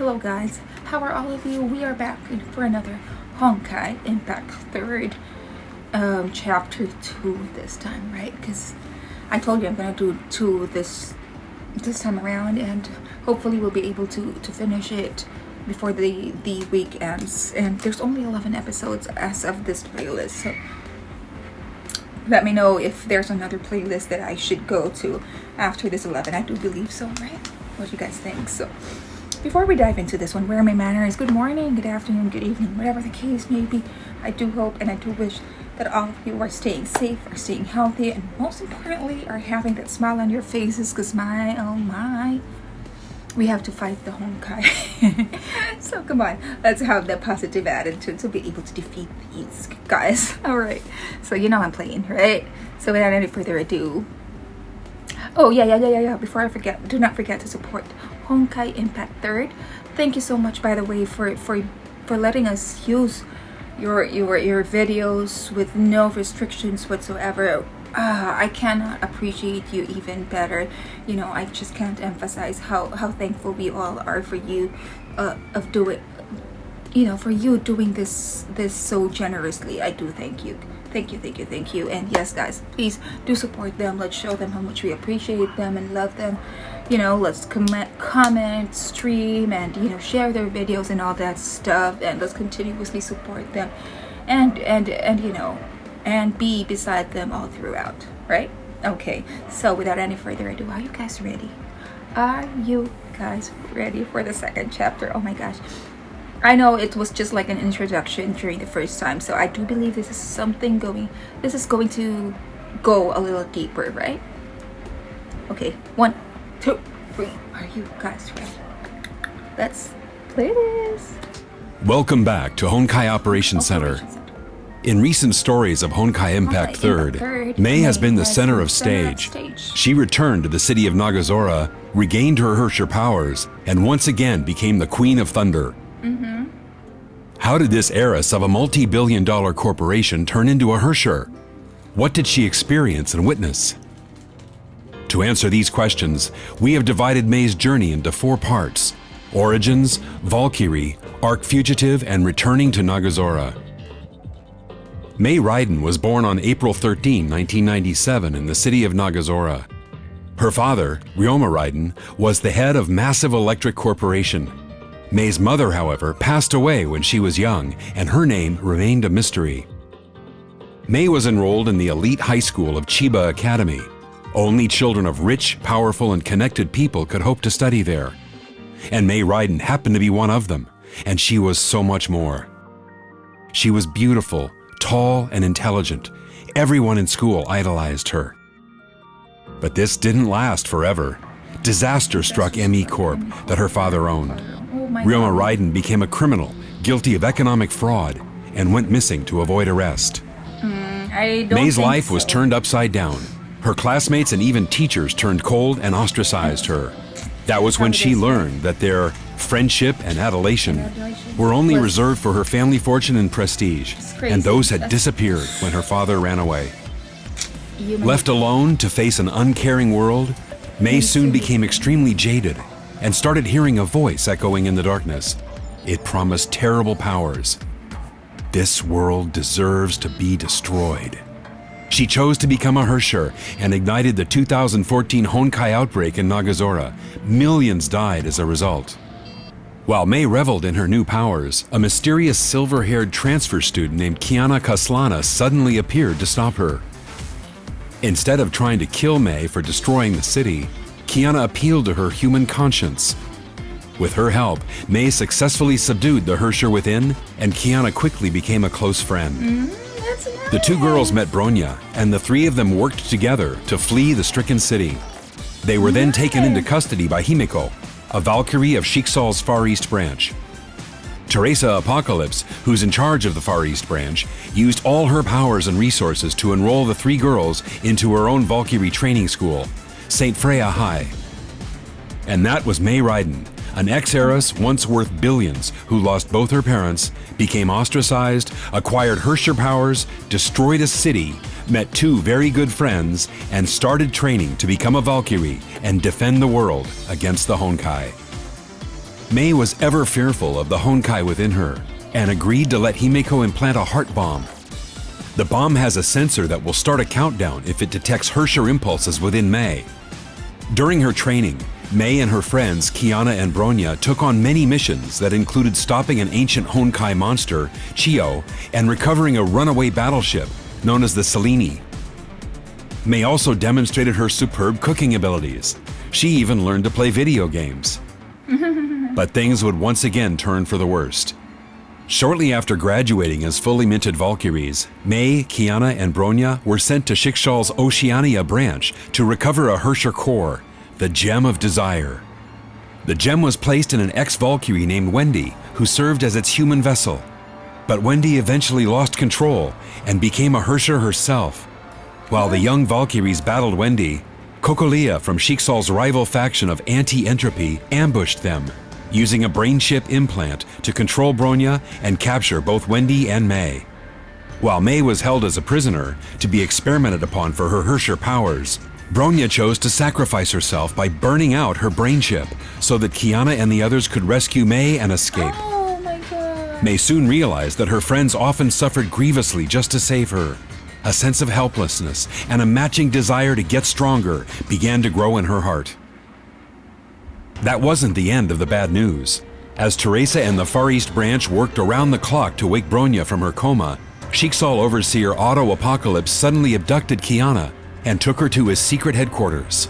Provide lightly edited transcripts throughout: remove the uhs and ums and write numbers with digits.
Hello guys, how are all of you? We are back for another Honkai Impact 3rd chapter 2 this time, right? Because I told you I'm gonna do 2 this time around, and hopefully we'll be able to finish it before the week ends. And there's only 11 episodes as of this playlist, so let me know if there's another playlist that I should go to after this 11. I do believe so, right? What do you guys think? So before we dive into this one, where are my manners? Good morning, good afternoon, good evening, whatever the case may be. I do hope and I do wish that all of you are staying safe, are staying healthy, and most importantly are having that smile on your faces, because my oh my, we have to fight the Honkai. So come on, let's have that positive attitude to be able to defeat these guys. All right, so you know I'm playing, right? So without any further ado, oh yeah, before I forget, do not forget to support Honkai Impact 3rd. Thank you so much, by the way, for letting us use your videos with no restrictions whatsoever. I cannot appreciate you even better. You know, I just can't emphasize how thankful we all are for you of doing, you know, for you doing this so generously. I do thank you. Thank you. And yes, guys, please do support them. Let's show them how much we appreciate them and love them. You know, let's comment, stream, and you know, share their videos and all that stuff. And let's continuously support them, and you know, and be beside them all throughout. Right? Okay. So without any further ado, are you guys ready? Are you guys ready for the second chapter? Oh my gosh. I know it was just like an introduction during the first time, so I do believe this is going to go a little deeper, right? Okay, 1, 2, 3. Are you guys ready? Let's play this. Welcome back to Honkai Operations Center. In recent stories of Honkai Impact 3rd, Mei has been the center of stage. She returned to the city of Nagazora, regained her Herrscher powers, and once again became the Queen of Thunder. How did this heiress of a multi-billion-dollar corporation turn into a Herrscher? What did she experience and witness? To answer these questions, we have divided Mei's journey into 4 parts: Origins, Valkyrie, Arc Fugitive, and Returning to Nagazora. Mei Raiden was born on April 13, 1997 in the city of Nagazora. Her father, Ryoma Raiden, was the head of Massive Electric Corporation. Mei's mother, however, passed away when she was young, and her name remained a mystery. Mei was enrolled in the elite high school of Chiba Academy. Only children of rich, powerful, and connected people could hope to study there. And Mei Raiden happened to be one of them, and she was so much more. She was beautiful, tall, and intelligent. Everyone in school idolized her. But this didn't last forever. Disaster struck ME Corp that her father owned. Ryoma Raiden became a criminal, guilty of economic fraud, and went missing to avoid arrest. Mei's life was turned upside down. Her classmates and even teachers turned cold and ostracized her. That was when she learned that their friendship and adulation were only reserved for her family fortune and prestige, and those had disappeared when her father ran away. Left alone to face an uncaring world, Mei soon became extremely jaded and started hearing a voice echoing in the darkness. It promised terrible powers. This world deserves to be destroyed. She chose to become a Herrscher and ignited the 2014 Honkai outbreak in Nagazora. Millions died as a result. While Mei reveled in her new powers, a mysterious silver-haired transfer student named Kiana Kaslana suddenly appeared to stop her. Instead of trying to kill Mei for destroying the city, Kiana appealed to her human conscience. With her help, Mei successfully subdued the Herrscher within, and Kiana quickly became a close friend. That's nice. The 2 girls met Bronya, and the 3 of them worked together to flee the stricken city. They were then taken into custody by Himiko, a Valkyrie of Schicksal's Far East branch. Teresa Apocalypse, who's in charge of the Far East branch, used all her powers and resources to enroll the 3 girls into her own Valkyrie training school, St. Freya High. And that was Mei Raiden, an ex-heiress once worth billions who lost both her parents, became ostracized, acquired Herrscher powers, destroyed a city, met 2 very good friends, and started training to become a Valkyrie and defend the world against the Honkai. Mei was ever fearful of the Honkai within her and agreed to let Himeko implant a heart bomb. The bomb has a sensor that will start a countdown if it detects Herrscher impulses within Mei. During her training, Mei and her friends Kiana and Bronya took on many missions that included stopping an ancient Honkai monster, Chio, and recovering a runaway battleship known as the Selene. Mei also demonstrated her superb cooking abilities. She even learned to play video games. But things would once again turn for the worst. Shortly after graduating as fully minted Valkyries, Mei, Kiana, and Bronya were sent to Schicksal's Oceania branch to recover a Herrscher core, the Gem of Desire. The gem was placed in an ex-Valkyrie named Wendy, who served as its human vessel. But Wendy eventually lost control and became a Herrscher herself. While the young Valkyries battled Wendy, Kokolia from Schicksal's rival faction of Anti-Entropy ambushed them, using a brain chip implant to control Bronya and capture both Wendy and Mei. While Mei was held as a prisoner to be experimented upon for her Herrscher powers, Bronya chose to sacrifice herself by burning out her brain chip so that Kiana and the others could rescue Mei and escape. Oh my god. Mei soon realized that her friends often suffered grievously just to save her. A sense of helplessness and a matching desire to get stronger began to grow in her heart. That wasn't the end of the bad news. As Teresa and the Far East branch worked around the clock to wake Bronya from her coma, Schicksal overseer Otto Apocalypse suddenly abducted Kiana and took her to his secret headquarters.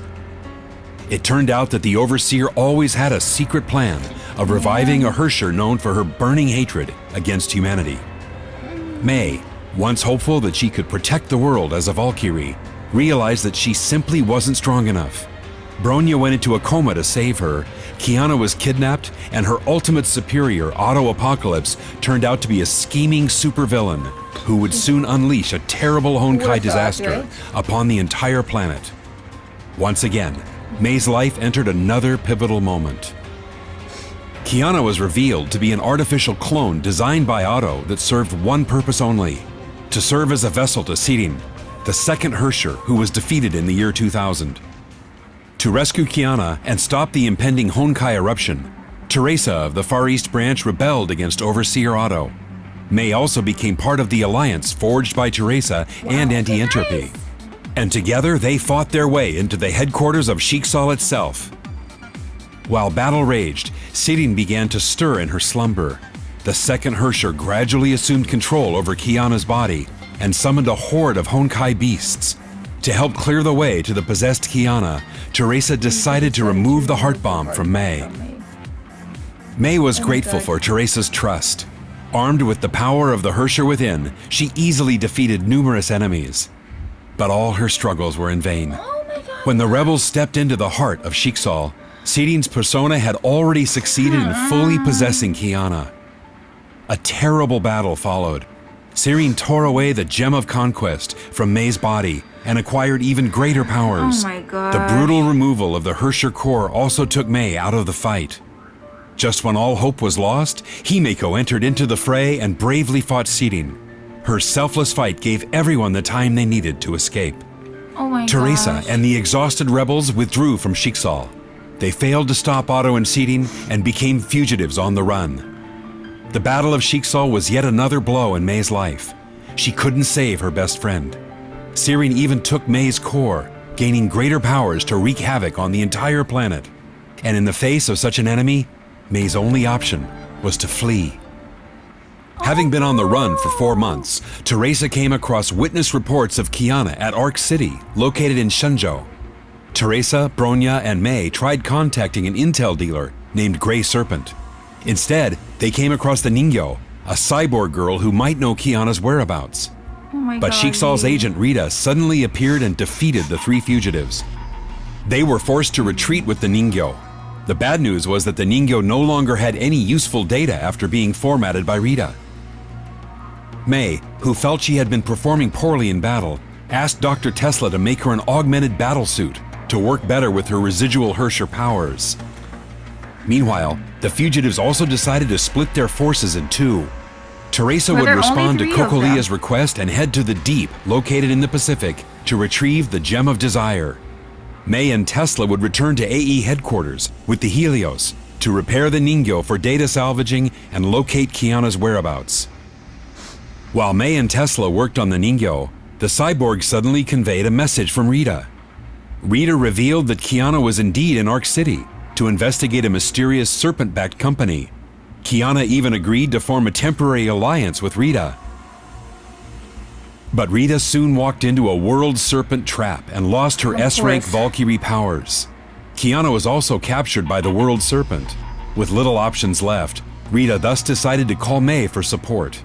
It turned out that the overseer always had a secret plan of reviving a Herrscher known for her burning hatred against humanity. Mei, once hopeful that she could protect the world as a Valkyrie, realized that she simply wasn't strong enough. Bronya went into a coma to save her, Kiana was kidnapped, and her ultimate superior, Otto Apocalypse, turned out to be a scheming supervillain who would soon unleash a terrible Honkai disaster upon the entire planet. Once again, Mei's life entered another pivotal moment. Kiana was revealed to be an artificial clone designed by Otto that served one purpose only: to serve as a vessel to Sirin, the second Herrscher who was defeated in the year 2000. To rescue Kiana and stop the impending Honkai eruption, Teresa of the Far East branch rebelled against Overseer Otto. Mei also became part of the alliance forged by Teresa and Anti-Entropy. And together they fought their way into the headquarters of Schicksal itself. While battle raged, Sirin began to stir in her slumber. The second Herrscher gradually assumed control over Kiana's body and summoned a horde of Honkai beasts. To help clear the way to the possessed Kiana, Teresa decided to remove the heart bomb from Mei. Mei was grateful for Teresa's trust. Armed with the power of the Herrscher within, she easily defeated numerous enemies. But all her struggles were in vain. When the rebels stepped into the heart of Schicksal, Sirin's persona had already succeeded in fully possessing Kiana. A terrible battle followed. Sirin tore away the Gem of Conquest from Mei's body and acquired even greater powers. Oh my god. The brutal removal of the Herrscher core also took Mei out of the fight. Just when all hope was lost, Himeko entered into the fray and bravely fought Sirin. Her selfless fight gave everyone the time they needed to escape. Oh my Teresa gosh. and the exhausted rebels withdrew from Schicksal. They failed to stop Otto and Sirin and became fugitives on the run. The Battle of Schicksal was yet another blow in Mei's life. She couldn't save her best friend. Sirin even took Mei's core, gaining greater powers to wreak havoc on the entire planet. And in the face of such an enemy, Mei's only option was to flee. Having been on the run for 4 months, Teresa came across witness reports of Kiana at Arc City, located in Shenzhou. Teresa, Bronya, and Mei tried contacting an intel dealer named Grey Serpent. Instead, they came across the Ningyo, a cyborg girl who might know Kiana's whereabouts. Oh my But god. Schicksal's agent Rita suddenly appeared and defeated the 3 fugitives. They were forced to retreat with the Ningyo. The bad news was that the Ningyo no longer had any useful data after being formatted by Rita. Mei, who felt she had been performing poorly in battle, asked Dr. Tesla to make her an augmented battlesuit to work better with her residual Herrscher powers. Meanwhile, the fugitives also decided to split their forces in 2. Teresa But would there are respond to only 3 of them. Kokolia's request and head to the Deep, located in the Pacific, to retrieve the Gem of Desire. Mei and Tesla would return to AE headquarters with the Helios to repair the Ningyo for data salvaging and locate Kiana's whereabouts. While Mei and Tesla worked on the Ningyo, the cyborg suddenly conveyed a message from Rita. Rita revealed that Kiana was indeed in Arc City to investigate a mysterious serpent-backed company. Kiana even agreed to form a temporary alliance with Rita. But Rita soon walked into a world serpent trap and lost her S-rank Valkyrie powers. Kiana was also captured by the world serpent. With little options left, Rita thus decided to call Mei for support.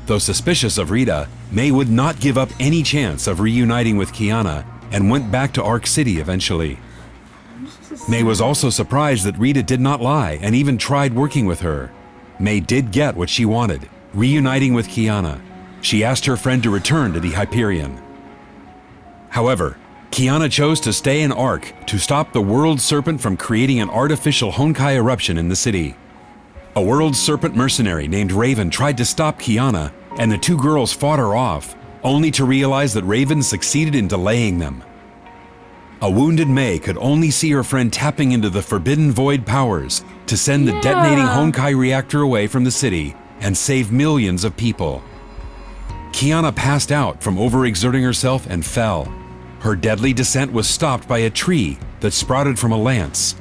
Though suspicious of Rita, Mei would not give up any chance of reuniting with Kiana and went back to Arc City eventually. Mei was also surprised that Rita did not lie and even tried working with her. Mei did get what she wanted, reuniting with Kiana. She asked her friend to return to the Hyperion. However, Kiana chose to stay in Arc to stop the World Serpent from creating an artificial Honkai eruption in the city. A World Serpent mercenary named Raven tried to stop Kiana, and the two girls fought her off, only to realize that Raven succeeded in delaying them. A wounded Mei could only see her friend tapping into the Forbidden Void powers to send the detonating Honkai reactor away from the city and save millions of people. Kiana passed out from overexerting herself and fell. Her deadly descent was stopped by a tree that sprouted from a lance.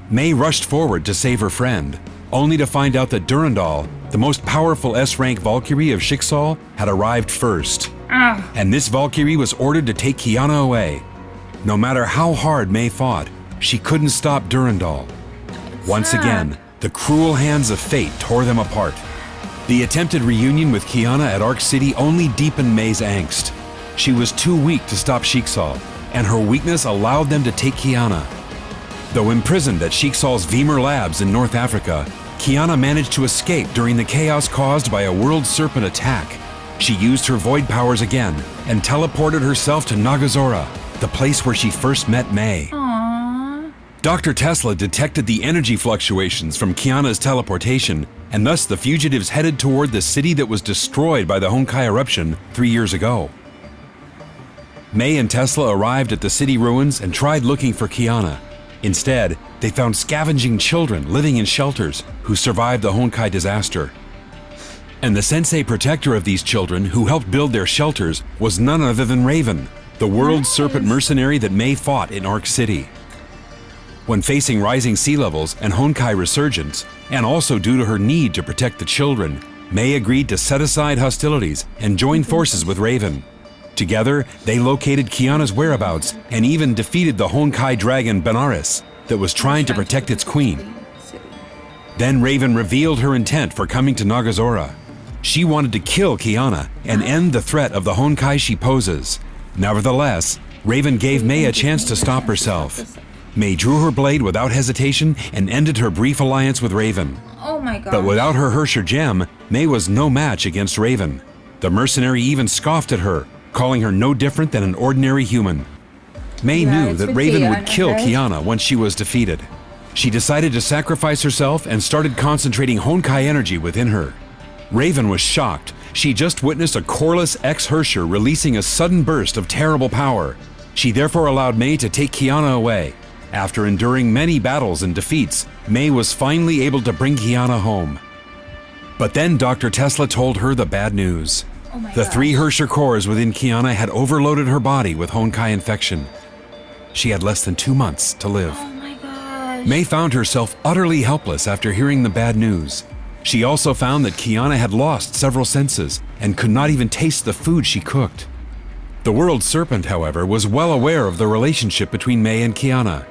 Mei rushed forward to save her friend, only to find out that Durandal, the most powerful S-rank Valkyrie of Schicksal, had arrived first. And this Valkyrie was ordered to take Kiana away. No matter how hard Mei fought, she couldn't stop Durandal. Once again, the cruel hands of fate tore them apart. The attempted reunion with Kiana at Arc City only deepened Mei's angst. She was too weak to stop Schicksal, and her weakness allowed them to take Kiana. Though imprisoned at Schicksal's Vemur Labs in North Africa, Kiana managed to escape during the chaos caused by a World Serpent attack. She used her void powers again and teleported herself to Nagazora, the place where she first met Mei. Aww. Dr. Tesla detected the energy fluctuations from Kiana's teleportation, and thus the fugitives headed toward the city that was destroyed by the Honkai eruption 3 years ago. Mei and Tesla arrived at the city ruins and tried looking for Kiana. Instead, they found scavenging children living in shelters who survived the Honkai disaster. And the sensei protector of these children who helped build their shelters was none other than Raven, the World Serpent mercenary that Mei fought in Arc City. When facing rising sea levels and Honkai resurgence, and also due to her need to protect the children, Mei agreed to set aside hostilities and join forces with Raven. Together, they located Kiana's whereabouts and even defeated the Honkai dragon Benares that was trying to protect its queen. Then Raven revealed her intent for coming to Nagazora. She wanted to kill Kiana and end the threat of the Honkai she poses. Nevertheless, Raven gave Mei a chance to stop herself. Mei drew her blade without hesitation and ended her brief alliance with Raven. Oh my god. But without her Hersher gem, Mei was no match against Raven. The mercenary even scoffed at her, calling her no different than an ordinary human. Mei knew that Raven would kill Kiana once she was defeated. She decided to sacrifice herself and started concentrating Honkai energy within her. Raven was shocked. She just witnessed a coreless ex-Hersher releasing a sudden burst of terrible power. She therefore allowed Mei to take Kiana away. After enduring many battles and defeats, Mei was finally able to bring Kiana home. But then Dr. Tesla told her the bad news. The 3 Hersher cores within Kiana had overloaded her body with Honkai infection. She had less than 2 months to live. Oh my gosh. Mei found herself utterly helpless after hearing the bad news. She also found that Kiana had lost several senses and could not even taste the food she cooked. The World Serpent, however, was well aware of the relationship between Mei and Kiana.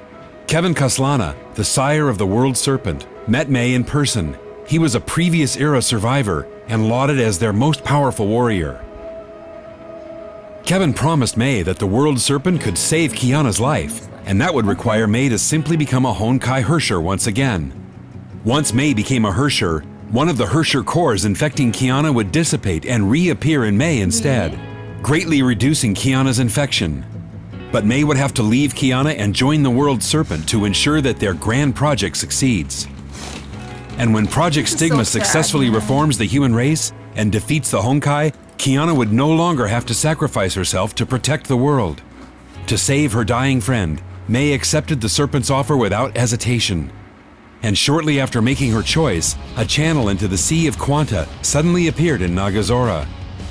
Kevin Kaslana, the sire of the World Serpent, met Mei in person. He was a previous era survivor and lauded as their most powerful warrior. Kevin promised Mei that the World Serpent could save Kiana's life, and that would require Mei to simply become a Honkai Hersher once again. Once Mei became a Hersher, one of the Hersher cores infecting Kiana would dissipate and reappear in Mei instead, greatly reducing Kiana's infection. But Mei would have to leave Kiana and join the World Serpent to ensure that their grand project succeeds. And when Project Stigma successfully reforms the human race and defeats the Honkai, Kiana would no longer have to sacrifice herself to protect the world. To save her dying friend, Mei accepted the Serpent's offer without hesitation. And shortly after making her choice, a channel into the Sea of Quanta suddenly appeared in Nagazora.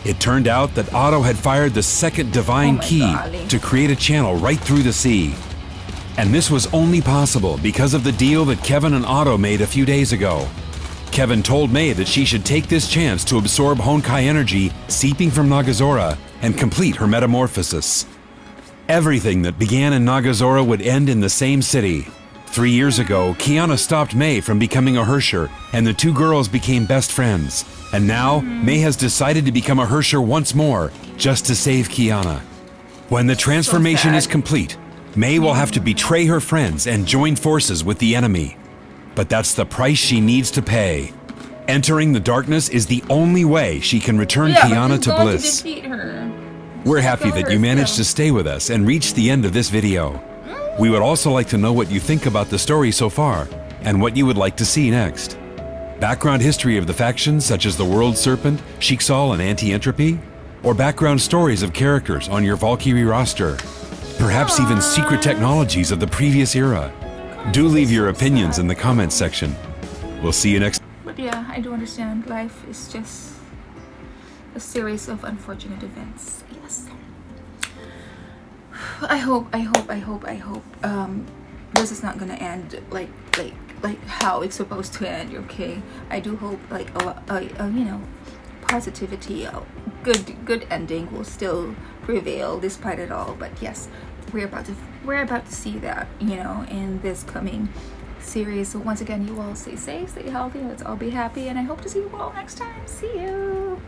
It turned out that Otto had fired the second divine key to create a channel right through the sea. And this was only possible because of the deal that Kevin and Otto made a few days ago. Kevin told Mei that she should take this chance to absorb Honkai energy seeping from Nagazora and complete her metamorphosis. Everything that began in Nagazora would end in the same city. 3 years ago, Kiana stopped Mei from becoming a Hersher, and the two girls became best friends. And now, Mei has decided to become a Hersher once more, just to save Kiana. When the transformation is complete, Mei will have to betray her friends and join forces with the enemy. But that's the price she needs to pay. Entering the darkness is the only way she can return Kiana to bliss. We're happy that you managed to stay with us and reach the end of this video. We would also like to know what you think about the story so far, and what you would like to see next. Background history of the factions such as the World Serpent, Schicksal, and Anti-Entropy? Or background stories of characters on your Valkyrie roster? Perhaps even secret technologies of the previous era? Do leave your opinions in the comments section. We'll see you next. But yeah, I do understand. Life is just a series of unfortunate events. Yes. I hope this is not gonna end like how it's supposed to end. Okay, I do hope like you know, positivity, good ending will still prevail despite it all. But yes, we're about to see that, you know, in this coming series. So once again, you all stay safe, stay healthy, let's all be happy, and I hope to see you all next time. See you.